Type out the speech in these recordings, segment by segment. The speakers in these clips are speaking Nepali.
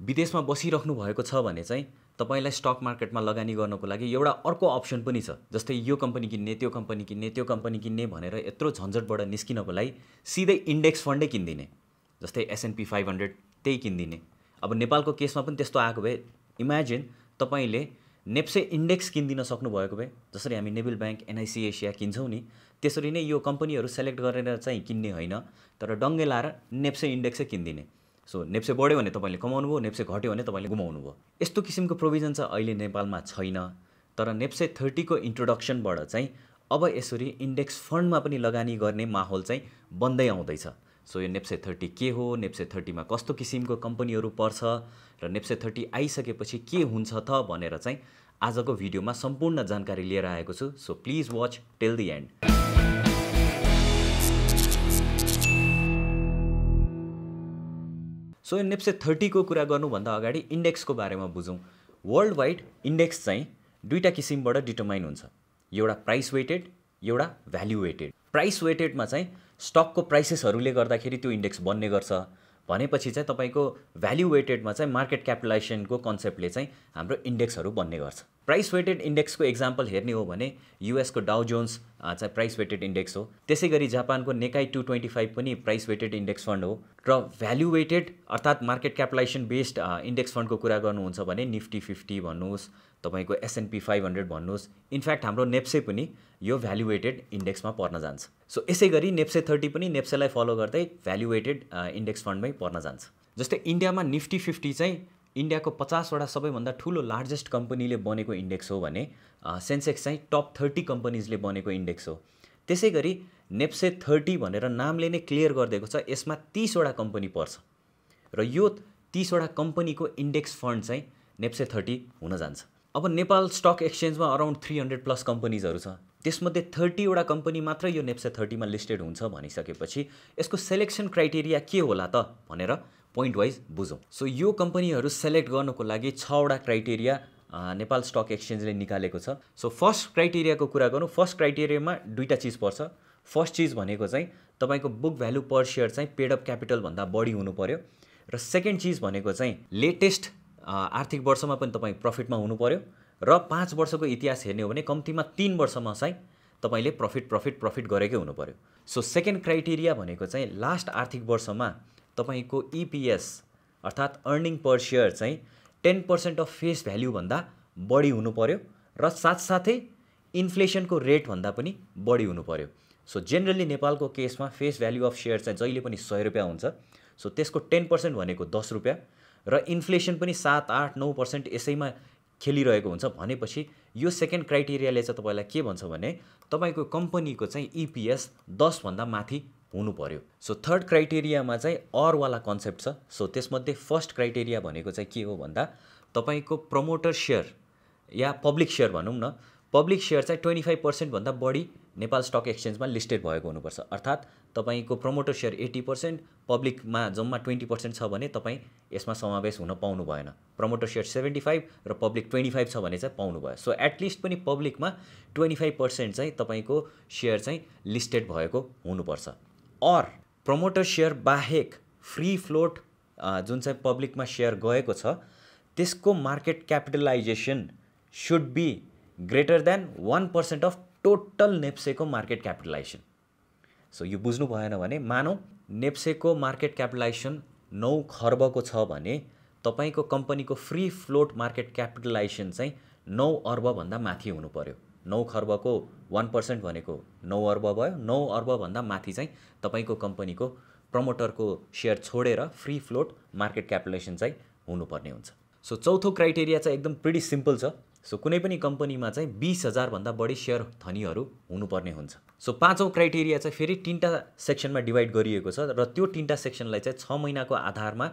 विदेशमा बसिराख्नु भएको छ भने चाहिँ तपाईलाई स्टक मार्केटमा लगानी गर्नको लागि एउटा अर्को अप्सन पनि छ। जस्तै यो कम्पनी किन्ने, त्यो कम्पनी किन्ने, त्यो कम्पनी किन्ने भनेर यत्रो झन्झटबाट निस्किनको लागि सिधै इन्डेक्स फन्डै किन्दिने। जस्तै S&P 500 त्यही किन्दिने। अब नेपालको केसमा पनि त्यस्तो आएको भए इमेजिन तपाईले नेप्से इन्डेक्स किन्दिन सक्नुभएको भए, जसरी हामी नेभिल ब्याङ्क, NIC एसिया किन्छौँ नि, त्यसरी नै यो कम्पनीहरू सेलेक्ट गरेर चाहिँ किन्ने होइन, तर डङ्गे लाएर नेप्से इन्डेक्सै किन्दिने। सो नेप्से बढ्यो भने तपाईँले कमाउनु भयो, नेप्से घट्यो भने तपाईँले गुमाउनु भयो। यस्तो किसिमको प्रोभिजन चाहिँ अहिले नेपालमा छैन, तर नेप्से 30 को इन्ट्रोडक्सनबाट चाहिँ अब यसरी इन्डेक्स फन्डमा पनि लगानी गर्ने माहौल चाहिँ बन्दै आउँदैछ। सो यो नेप्से 30 के हो, नेप्से 30 मा कस्तो किसिमको कम्पनीहरू पर्छ र नेप्से 30 आइसकेपछि के हुन्छ त भनेर चाहिँ आजको भिडियोमा सम्पूर्ण जानकारी लिएर आएको छु। So please watch till the and. So NEPSE 30 को कुरा गर्नुभन्दा अगाडि इन्डेक्सको बारेमा बुझौँ। वर्ल्ड वाइड इन्डेक्स चाहिँ दुईटा किसिमबाट डिटरमाइन हुन्छ, एउटा प्राइस वेटेड, एउटा भ्याल्यु वेटेड। प्राइस वेटेडमा चाहिँ स्टकको प्राइसेसहरूले गर्दाखेरि त्यो इन्डेक्स बन्ने गर्छ भनेपछि चाहिँ तपाईको भ्याल्यु वेटेडमा चाहिँ मार्केट क्यापिटलाइजेसनको कन्सेप्टले चाहिँ हाम्रो इन्डेक्सहरू बन्ने गर्छ। प्राइस वेटेड इन्डेक्सको एक्जाम्पल हेर्ने हो भने US को डाउ जोन्स चाहिँ प्राइस वेटेड इन्डेक्स हो। त्यसै गरी जापानको नेकाई 225 पनि प्राइस वेटेड इन्डेक्स फन्ड हो। र भ्याल्यु वेटेड अर्थात् मार्केट क्यापिटलाइजेसन बेस्ड इन्डेक्स फन्डको कुरा गर्नुहुन्छ भने निफ्टी 50 भन्नुहोस्, तपाईँको S&P 500 भन्नुहोस्, इनफ्याक्ट हाम्रो नेप्से पनि यो भ्याल्यु वेटेड इन्डेक्समा पर्न जान्छ। सो यसै गरी नेप्से 30 पनि नेप्सेलाई फलो गर्दै भ्याल्यु वेटेड इन्डेक्स फन्डमै पर्न जान्छ। जस्तै इन्डियामा निफ्टी 50 चाहिँ इन्डियाको 50 वटा सबैभन्दा ठुलो लार्जेस्ट कम्पनीले बनेको इन्डेक्स हो भने सेन्सेक्स चाहिँ टप 30 कम्पनीजले बनेको इन्डेक्स हो। त्यसै गरी नेप्से 30 भनेर नामले नै क्लियर गरिदिएको छ, यसमा 30 वटा कम्पनी पर्छ र यो 30 वटा कम्पनीको इन्डेक्स फन्ड चाहिँ नेप्से 30 हुन जान्छ। अब नेपाल स्टक एक्सचेन्जमा अराउन्ड 300 प्लस कम्पनीजहरू छ, त्यसमध्ये 30 वटा कम्पनी मात्र यो नेप्से 30 मा लिस्टेड हुन्छ भनिसकेपछि यसको सेलेक्सन क्राइटेरिया के होला त भनेर पोइन्ट वाइज बुझौँ। सो यो कम्पनीहरू सेलेक्ट गर्नको लागि 6 वटा क्राइटेरिया नेपाल स्टक एक्सचेन्जले निकालेको छ। सो फर्स्ट क्राइटेरियाको कुरा गरौँ। फर्स्ट क्राइटेरियामा दुईटा चिज पर्छ। फर्स्ट चिज भनेको चाहिँ तपाईँको बुक भ्यालु पर सेयर चाहिँ पेड अप क्यापिटल भन्दा बढी हुनु पर्यो र सेकेन्ड चिज भनेको चाहिँ लेटेस्ट आर्थिक वर्षमा पनि तपाईँ प्रफिटमा हुनु पर्यो र 5 वर्षको इतिहास हेर्ने हो भने कम्तीमा 3 वर्षमा चाहिँ तपाईँले प्रफिट गरेकै हुनु पर्यो। सो सेकेन्ड क्राइटेरिया भनेको चाहिँ लास्ट आर्थिक वर्षमा तपाईको EPS अर्थात् अर्निङ पर सेयर चाहिँ 10% अफ फेस भ्याल्यु भन्दा बढी हुनु पर्यो र साथसाथै इन्फ्लेसनको रेट भन्दा पनि बढी हुनु पर्यो। सो जेनरली नेपालको केसमा फेस भ्याल्यु अफ सेयर चाहिँ जहिले पनि 100 रुपैयाँ हुन्छ। सो त्यसको 10% भनेको 10 रुपैयाँ र इन्फ्लेसन पनि 7, 8, 9% यसैमा खेलिरहेको हुन्छ भनेपछि यो सेकेन्ड क्राइटेरियाले चाहिँ तपाईलाई के भन्छ भने तपाईको कम्पनीको चाहिँ EPS 10 भन्दा माथि हुनु पर्यो। सो थर्ड क्राइटेरियामा चाहिँ वाला कन्सेप्ट छ। सो त्यसमध्ये फर्स्ट क्राइटेरिया भनेको चाहिँ के हो भन्दा तपाईको प्रमोटर सेयर या पब्लिक सेयर भनौँ न, पब्लिक सेयर चाहिँ 25% भन्दा बढी नेपाल स्टक एक्सचेन्जमा लिस्टेड भएको हुनुपर्छ। अर्थात् तपाईको प्रमोटर सेयर 80%, पब्लिकमा जम्मा 20% छ भने तपाईँ यसमा समावेश हुन पाउनु भएन। प्रमोटर सेयर 75 र पब्लिक 25 छ भने चाहिँ पाउनु भयो। सो एटलिस्ट पनि पब्लिकमा 25% चाहिँ तपाईको सेयर चाहिँ लिस्टेड भएको हुनुपर्छ। और प्रमोटर सेयर बाहेक फ्री फ्लोट जुन चाहिँ पब्लिकमा सेयर गएको छ त्यसको market capitalization should be greater than 1% of total नेप्सेको मार्केट क्यापिटलाइजेसन। सो यो बुझ्नु भएन भने मानौँ नेप्सेको मार्केट क्यापिटलाइजेसन 9 खर्बको छ भने तपाईको कम्पनीको फ्री फ्लोट मार्केट क्यापिटलाइजेसन चाहिँ 9 अर्ब भन्दा माथि हुनु पर्यो। 9 खर्बको 1% भनेको 9 अर्ब भयो। 9 अर्ब भन्दा माथि चाहिँ तपाईको कम्पनीको प्रमोटरको सेयर छोडेर फ्री फ्लोट मार्केट क्यापिटलाइजेसन चाहिँ हुनुपर्ने हुन्छ। सो चौथो क्राइटेरिया चाहिँ एकदम प्रिटी सिम्पल छ। सो कुनै पनि कम्पनीमा चाहिँ 20,000 भन्दा बढी सेयर धनीहरू हुनुपर्ने हुन्छ। सो पाँचौं क्राइटेरिया चाहिँ फेरि 3टा सेक्सनमा डिभाइड गरिएको छ र त्यो 3टा सेक्सनलाई चाहिँ 6 महिनाको आधारमा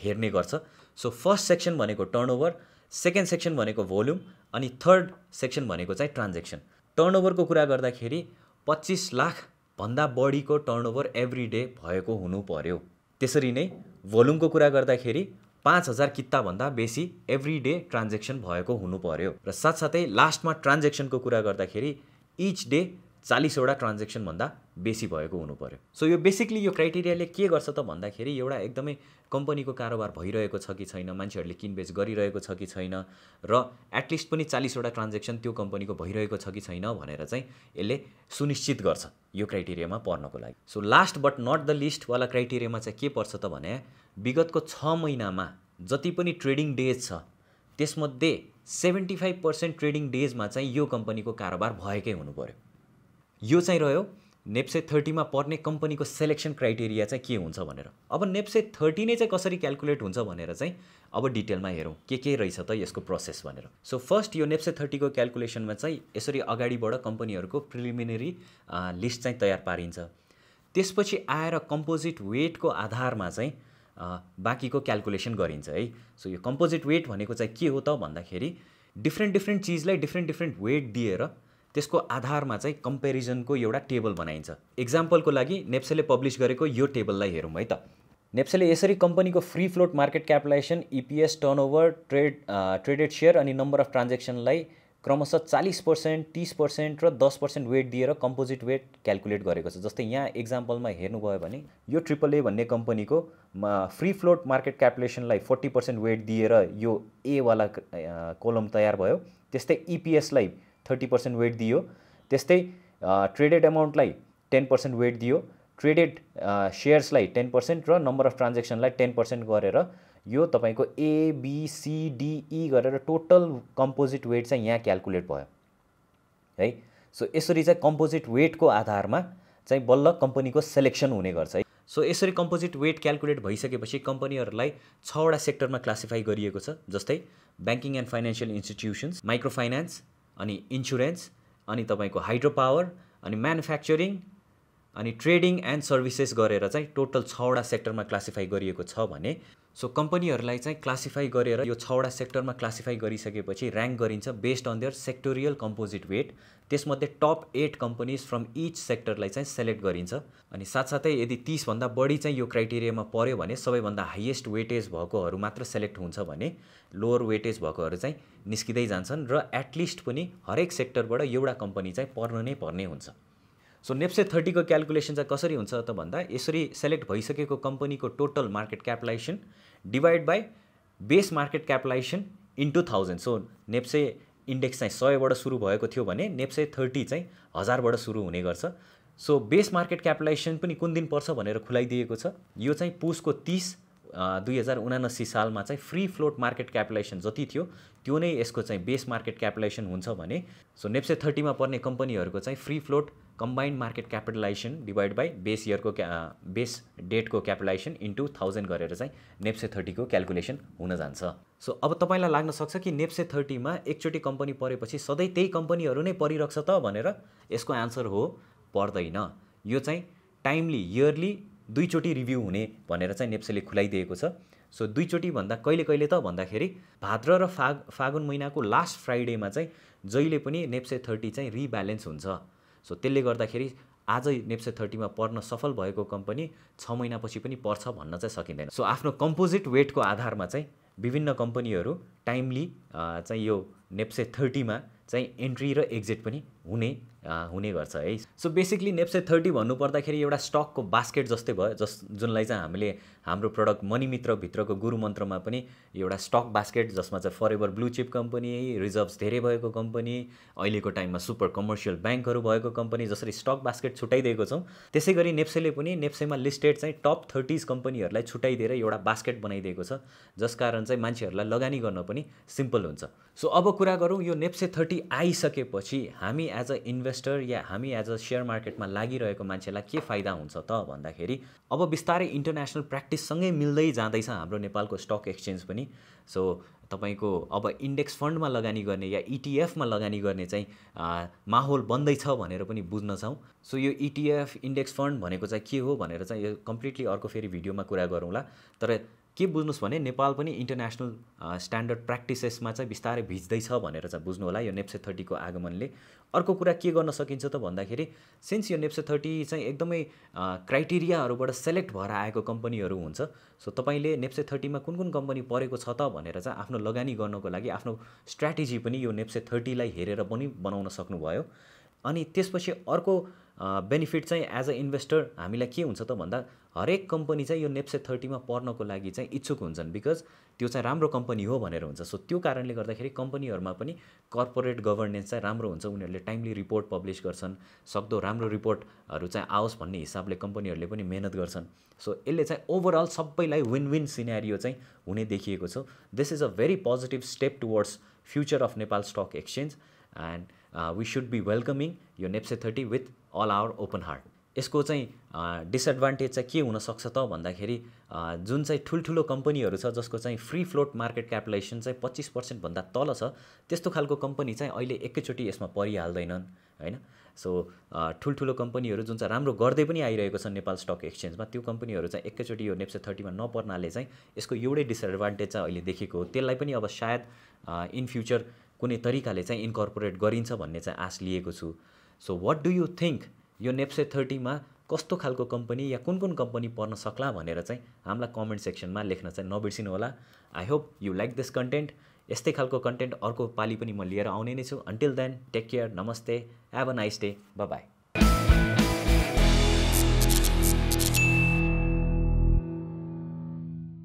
हेर्ने गर्छ। सो फर्स्ट सेक्सन भनेको टर्नओभर, सेकेन्ड सेक्सन भनेको भोल्युम अनि थर्ड सेक्सन भनेको चाहिँ ट्रान्जेक्सन। टर्नओभरको कुरा गर्दाखेरि 25 लाख भन्दा बढीको टर्नओभर एभ्री डे भएको हुनु पर्यो। त्यसरी नै भोल्युमको कुरा गर्दाखेरि 5000 किता भन्दा बेसी एभ्री डे ट्रान्जेक्सन भएको हुनु पर्यो र साथसाथै लास्टमा ट्रान्जेक्सनको कुरा गर्दाखेरि इच डे 40वटा ट्रान्जेक्सनभन्दा बेसी भएको हुनु पर्यो। सो यो बेसिकली यो क्राइटेरियाले के गर्छ त भन्दाखेरि एउटा एकदमै कम्पनीको कारोबार भइरहेको छ कि छैन, मान्छेहरूले किनबेच गरिरहेको छ कि छैन र एटलिस्ट पनि 40वटा ट्रान्जेक्सन त्यो कम्पनीको भइरहेको छ कि छैन भनेर चाहिँ यसले सुनिश्चित गर्छ यो क्राइटेरियामा पर्नको लागि। So last but not the least वाला क्राइटेरियामा चाहिँ के पर्छ त भने विगतको 6 महिनामा जति पनि ट्रेडिङ डेज छ त्यसमध्ये 75% ट्रेडिङ डेजमा चाहिँ यो कम्पनीको कारोबार भएकै हुनु पर्यो। यो चाहिँ रह्यो नेप्से 30 मा पर्ने कम्पनीको सेलेक्सन क्राइटेरिया चाहिँ के हुन्छ भनेर। अब नेप्से 30 नै चाहिँ कसरी क्याल्कुलेट हुन्छ भनेर चाहिँ अब डिटेलमा हेरौँ के रहेछ त यसको प्रोसेस भनेर। सो फर्स्ट यो नेप्से 30 को क्याल्कुलेसनमा चाहिँ यसरी अगाडिबाट कम्पनीहरूको प्रिलिमिनरी लिस्ट चाहिँ तयार पारिन्छ। त्यसपछि आएर कम्पोजिट वेटको आधारमा चाहिँ बाँकीको क्याल्कुलेसन गरिन्छ है। सो यो कम्पोजिट वेट भनेको चाहिँ के हो त भन्दाखेरि डिफ्रेन्ट चिजलाई डिफ्रेन्ट वेट दिएर त्यसको आधारमा चाहिँ कम्पेरिजनको एउटा टेबल बनाइन्छ। एक्जाम्पलको लागि नेप्सेले पब्लिस गरेको यो टेबललाई हेरौँ है त। नेप्सेले यसरी कम्पनीको free float market capitalisation, EPS, turnover, traded share अनि नम्बर अफ ट्रान्जेक्सनलाई क्रमशः 40%, 30% र 10% वेट दिएर कम्पोजिट वेट क्याल्कुलेट गरेको छ। जस्तै यहाँ एक्जाम्पलमा हेर्नुभयो भने यो AAA भन्ने कम्पनीको फ्री फ्लोट मार्केट क्यापिटलाइजेसनलाई 40% वेट दिएर यो ए वाला कोलम तयार भयो। त्यस्तै इपिएसलाई 30% वेट दियो, त्यस्तै ट्रेडेड अमाउन्टलाई 10% वेट दियो, ट्रेडेड सेयर्सलाई 10% र नम्बर अफ ट्रान्जेक्सनलाई 10% गरेर यो तपाईको A B C D E गरेर टोटल कम्पोजिट वेट चाहिँ यहाँ क्याल्कुलेट भयो है। सो यसरी चाहिँ कम्पोजिट वेटको आधारमा चाहिँ बल्ल कम्पनीको सेलेक्सन हुने गर्छ है। सो यसरी कम्पोजिट वेट क्याल्कुलेट भइसकेपछि कम्पनीहरूलाई 6वटा सेक्टरमा क्लासिफाई गरिएको छ। जस्तै banking and financial institutions, micro finance, अनि इन्सुरेन्स, अनि तपाईको हाइड्रो पावर, अनि म्यानुफ्याक्चरिङ, अनि ट्रेडिङ एन्ड सर्भिसेस गरेर चाहिँ टोटल 6वटा सेक्टरमा क्लासिफाई गरिएको छ भने सो कम्पनीहरूलाई चाहिँ क्लासिफाई गरेर यो 6वटा सेक्टरमा क्लासिफाई गरिसकेपछि र्याङ्क गरिन्छ based on their sectorial composite weight. त्यसमध्ये टप 8 कम्पनीज फ्रम इच सेक्टरलाई चाहिँ सेलेक्ट गरिन्छ। अनि साथसाथै यदि 30 भन्दा बढी चाहिँ यो क्राइटेरियामा पर्यो भने सबैभन्दा हाइएस्ट वेटेज भएकोहरू मात्र सेलेक्ट हुन्छ भने लोअर वेटेज भएकोहरू चाहिँ निस्किँदै जान्छन् र एटलिस्ट पनि हरेक सेक्टरबाट एउटा कम्पनी चाहिँ पर्न नै पर्ने हुन्छ। सो नेप्से 30 को क्याल्कुलेसन चाहिँ कसरी हुन्छ त भन्दा यसरी सेलेक्ट भइसकेको कम्पनीको total market capitalization divide by base market capitalisation into 1000। So NEPSE index चाहिँ 100बाट सुरु भएको थियो भने नेप्से 30 चाहिँ 1000बाट सुरु हुने गर्छ। सो बेस मार्केट क्यापिटलाइजेसन पनि कुन दिन पर्छ भनेर खुलाइदिएको छ। यो चाहिँ पुसको 30 2079 सालमा चाहिँ फ्री फ्लोट मार्केट क्यापिटलाइजेसन जति थियो त्यो नै यसको चाहिँ बेस मार्केट क्यापिटलाइजेसन हुन्छ भने सो नेप्से 30 मा पर्ने कम्पनीहरूको चाहिँ free float combined market capitalization divide by base इयरको बेस डेटको क्यापिटलाइजेसन इन्टु 1000 गरेर चाहिँ नेप्से 30 को क्याल्कुलेसन हुन जान्छ। सो अब तपाईँलाई लाग्न सक्छ कि नेप्से 30 मा एकचोटि कम्पनी परेपछि सधैँ त्यही कम्पनीहरू नै परिरहन्छ त भनेर। यसको आन्सर हो पर्दैन। यो चाहिँ टाइमली इयरली 2 चोटि रिभ्यू हुने भनेर चाहिँ नेप्सेले खुलाइदिएको छ। सो 2 चोटि भन्दा कहिले त भन्दाखेरि भाद्र र फागुन महिनाको लास्ट फ्राइडेमा चाहिँ जहिले पनि नेप्से 30 चाहिँ रिब्यालेन्स हुन्छ। सो त्यसले गर्दाखेरि आज नेप्से 30 मा पर्न सफल भएको कम्पनी 6 महिनापछि पनि पर्छ भन्न चाहिँ सकिँदैन। सो आफ्नो कम्पोजिट वेटको आधारमा चाहिँ विभिन्न कम्पनीहरू टाइमली चाहिँ यो नेप्से 30 मा चाहिँ एन्ट्री र एक्जिट पनि हुने गर्छ है। सो बेसिकली नेप्से 30 भन्नुपर्दाखेरि एउटा स्टकको बास्केट जस्तै भयो जुनलाई चाहिँ हामीले हाम्रो प्रडक्ट मनी मित्र भित्रको गुरु मन्त्रमा पनि एउटा स्टक बास्केट जसमा चाहिँ फरएभर ब्लू चिप कम्पनी, रिजर्भ्स धेरै भएको कम्पनी, अहिलेको टाइममा सुपर कमर्सियल ब्याङ्कहरू भएको कम्पनी जसरी स्टक बास्केट छुट्याइदिएको छौँ त्यसै गरी नेप्सेले पनि नेप्सेमा लिस्टेड चाहिँ टप 30 कम्पनीहरूलाई छुट्याइदिएर एउटा बास्केट बनाइदिएको छ जसकारण चाहिँ मान्छेहरूलाई लगानी गर्न पनि सिम्पल हुन्छ। सो अब कुरा गरौँ यो नेप्से 30 आइसकेपछि हामी एज अ इन्भेस्टर या हामी एज अ सेयर मार्केटमा लागिरहेको मान्छेलाई के फाइदा हुन्छ त भन्दाखेरि अब बिस्तारै इन्टरनेसनल प्र्याक्टिससँगै मिल्दै जाँदैछ हाम्रो नेपालको स्टक एक्सचेन्ज पनि। सो तपाईको अब इन्डेक्स फन्डमा लगानी गर्ने या इटिएफमा लगानी गर्ने चाहिँ माहौल बन्दैछ भनेर पनि बुझ्न छौँ। सो यो इटिएफ इन्डेक्स फन्ड भनेको चाहिँ के हो भनेर चाहिँ यो कम्प्लिटली अर्को फेरि भिडियोमा कुरा गरौँला। तर के बुझ्नुस् भने नेपाल पनि इन्टरनेसनल स्ट्यान्डर्ड प्र्याक्टिसेसमा चाहिँ बिस्तारै भिज्दैछ भनेर चाहिँ बुझ्नु होला यो नेप्से 30 को आगमनले। अर्को कुरा के गर्न सकिन्छ त भन्दाखेरि सिन्स यो नेप्से 30 चाहिँ एकदमै क्राइटेरियाहरूबाट सेलेक्ट भएर आएको कम्पनीहरू हुन्छ। सो तपाईँले नेप्से 30 मा कुन कम्पनी परेको छ त भनेर चाहिँ आफ्नो लगानी गर्नको लागि आफ्नो स्ट्र्याटेजी पनि यो नेप्से 30 लाई हेरेर पनि बनाउन सक्नुभयो। अनि त्यसपछि अर्को बेनिफिट चाहिँ एज अ इन्भेस्टर हामीलाई के हुन्छ त भन्दा हरेक कम्पनी चाहिँ यो नेप्से 30मा पर्नको लागि चाहिँ इच्छुक हुन्छन् बिकज त्यो चाहिँ राम्रो कम्पनी हो भनेर हुन्छ। सो त्यो कारणले गर्दाखेरि कम्पनीहरूमा पनि कर्पोरेट गभर्नेन्स चाहिँ राम्रो हुन्छ, उनीहरूले टाइमली रिपोर्ट पब्लिस गर्छन्, सक्दो राम्रो रिपोर्टहरू चाहिँ आओस् भन्ने हिसाबले कम्पनीहरूले पनि मेहनत गर्छन्। सो यसले चाहिँ ओभरअल सबैलाई विन विन सिनेरियो चाहिँ हुने देखिएको छ। This is a very positive step towards future of Nepal stock exchange and we should be welcoming यो NEPSE 30 with all our open heart. यसको चाहिँ डिसएडभान्टेज चाहिँ के हुनसक्छ त भन्दाखेरि जुन चाहिँ ठुल्ठुलो कम्पनीहरू छ जसको चाहिँ फ्री फ्लोट मार्केट क्यापिटलाइजेसन चाहिँ 25% भन्दा तल छ, त्यस्तो खालको कम्पनी चाहिँ अहिले एकैचोटि यसमा परिहाल्दैनन् हैन। सो ठुल्ठुलो कम्पनीहरू जुन चाहिँ राम्रो गर्दै पनि आइरहेको छ नेपाल स्टक एक्सचेन्जमा, त्यो कम्पनीहरू चाहिँ एकैचोटि यो नेप्से 30मा नपर्नाले चाहिँ यसको एउटै डिसएडभान्टेज चाहिँ अहिले देखेको हो। त्यसलाई पनि अब सायद इन फ्युचर कुनै तरिकाले चाहिँ इन्कर्पोरेट गरिन्छ भन्ने चाहिँ आश लिएको छु। So what do you think यो नेप्से 30मा कस्तो खालको कम्पनी या कुन कुन कम्पनी पर्न सक्ला भनेर चाहिँ हामीलाई कमेन्ट सेक्सनमा लेख्न चाहिँ नबिर्सिनु होला। I hope you like this content. यस्तै खालको कन्टेन्ट अर्को पालि पनि म लिएर आउने नै छु। अन्टिल देन टेक केयर, नमस्ते, have a nice day, by by.